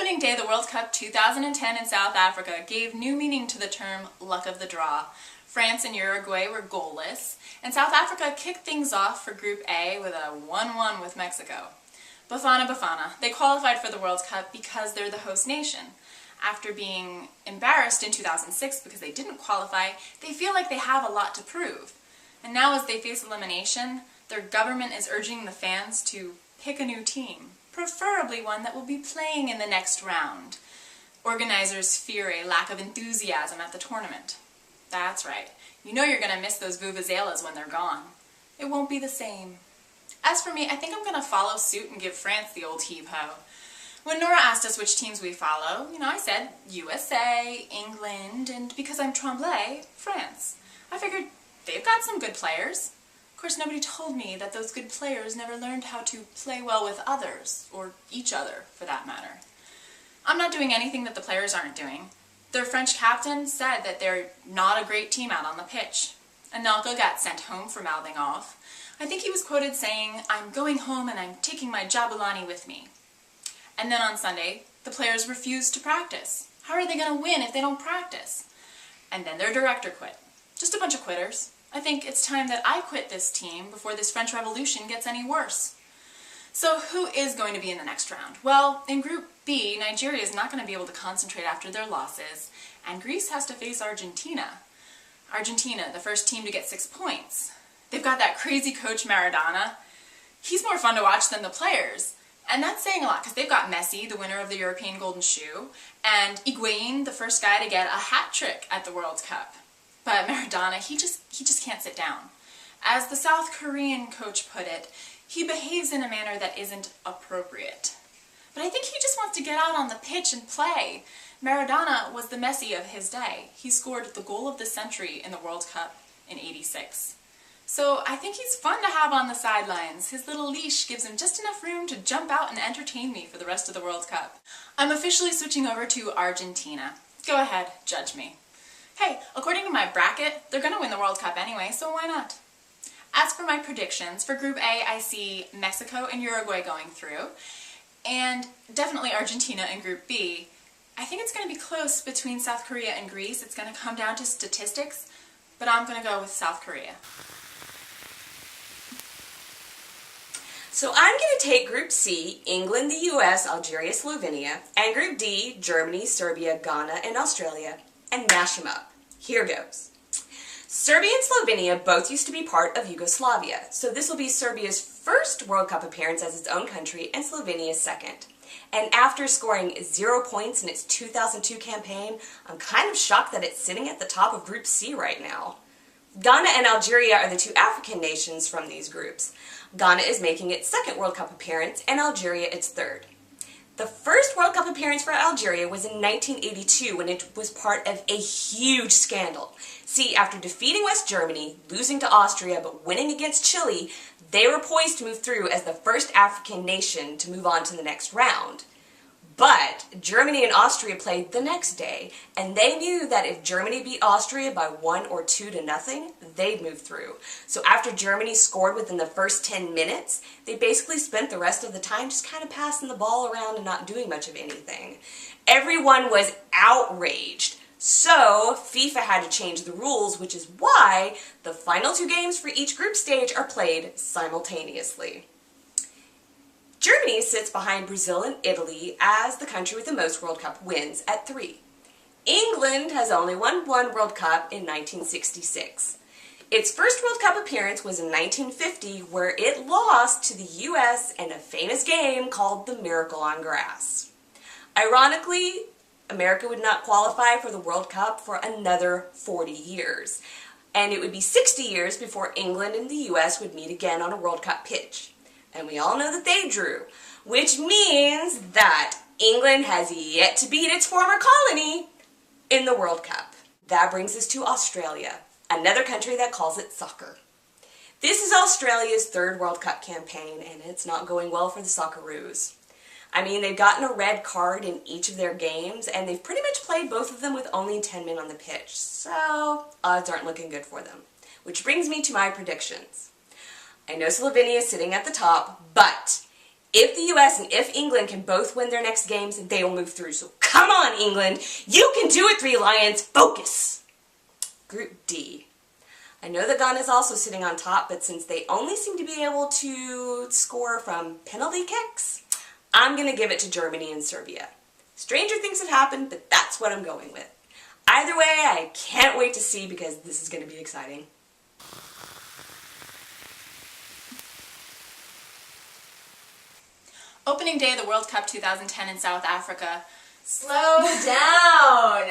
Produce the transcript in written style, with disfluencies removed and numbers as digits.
opening day of the World Cup 2010 in South Africa gave new meaning to the term luck of the draw. France and Uruguay were goalless, and South Africa kicked things off for Group A with a 1-1 with Mexico. Bafana Bafana, they qualified for the World Cup because they're the host nation. After being embarrassed in 2006 because they didn't qualify, they feel like they have a lot to prove. And now as they face elimination, their government is urging the fans to pick a new team, preferably one that will be playing in the next round. Organizers fear a lack of enthusiasm at the tournament. That's right. You know you're going to miss those vuvuzelas when they're gone. It won't be the same. As for me, I think I'm going to follow suit and give France the old heave-ho. When Nora asked us which teams we follow, I said USA, England, and because I'm Tremblay, France. I figured they've got some good players. Of course, nobody told me that those good players never learned how to play well with others, or each other, for that matter. I'm not doing anything that the players aren't doing. Their French captain said that they're not a great team out on the pitch. Anelka got sent home for mouthing off. I think he was quoted saying, "I'm going home and I'm taking my Jabulani with me." And then on Sunday, the players refused to practice. How are they going to win if they don't practice? And then their director quit. Just a bunch of quitters. I think it's time that I quit this team before this French Revolution gets any worse. So who is going to be in the next round? Well, in Group B, Nigeria is not going to be able to concentrate after their losses, and Greece has to face Argentina. Argentina, the first team to get 6 points. They've got that crazy coach Maradona. He's more fun to watch than the players. And that's saying a lot, because they've got Messi, the winner of the European Golden Shoe, and Higuain, the first guy to get a hat trick at the World Cup. But Maradona, he just can't sit down. As the South Korean coach put it, he behaves in a manner that isn't appropriate. But I think he just wants to get out on the pitch and play. Maradona was the Messi of his day. He scored the goal of the century in the World Cup in '86. So I think he's fun to have on the sidelines. His little leash gives him just enough room to jump out and entertain me for the rest of the World Cup. I'm officially switching over to Argentina. Go ahead, judge me. Hey, according to my bracket, they're going to win the World Cup anyway, so why not? As for my predictions, for Group A, I see Mexico and Uruguay going through, and definitely Argentina in Group B. I think it's going to be close between South Korea and Greece. It's going to come down to statistics, but I'm going to go with South Korea. So I'm going to take Group C, England, the US, Algeria, Slovenia, and Group D, Germany, Serbia, Ghana, and Australia, and mash them up. Here goes. Serbia and Slovenia both used to be part of Yugoslavia, so this will be Serbia's first World Cup appearance as its own country and Slovenia's second. And after scoring 0 points in its 2002 campaign, I'm kind of shocked that it's sitting at the top of Group C right now. Ghana and Algeria are the two African nations from these groups. Ghana is making its second World Cup appearance and Algeria its third. The first World Cup appearance for Algeria was in 1982 when it was part of a huge scandal. See, after defeating West Germany, losing to Austria, but winning against Chile, they were poised to move through as the first African nation to move on to the next round. But Germany and Austria played the next day, and they knew that if Germany beat Austria by 1 or 2 to nothing, they'd move through. So after Germany scored within the first 10 minutes, they basically spent the rest of the time just kind of passing the ball around and not doing much of anything. Everyone was outraged. So FIFA had to change the rules, which is why the final 2 games for each group stage are played simultaneously. Germany sits behind Brazil and Italy as the country with the most World Cup wins at 3. England has only won 1 World Cup in 1966. Its first World Cup appearance was in 1950, where it lost to the US in a famous game called the Miracle on Grass. Ironically, America would not qualify for the World Cup for another 40 years, and it would be 60 years before England and the US would meet again on a World Cup pitch. And we all know that they drew, which means that England has yet to beat its former colony in the World Cup. That brings us to Australia, another country that calls it soccer. This is Australia's 3rd World Cup campaign, and it's not going well for the Socceroos. I mean, they've gotten a red card in each of their games, and they've pretty much played both of them with only 10 men on the pitch, so odds aren't looking good for them. Which brings me to my predictions. I know Slovenia is sitting at the top, but If the US and if England can both win their next games, they will move through. So come on, England. You can do it, Three Lions. Focus. Group D. I know that Ghana is also sitting on top, but since they only seem to be able to score from penalty kicks, I'm going to give it to Germany and Serbia. Stranger things have happened, but that's what I'm going with. Either way, I can't wait to see because this is going to be exciting. Opening day of the World Cup 2010 in South Africa. Slow down!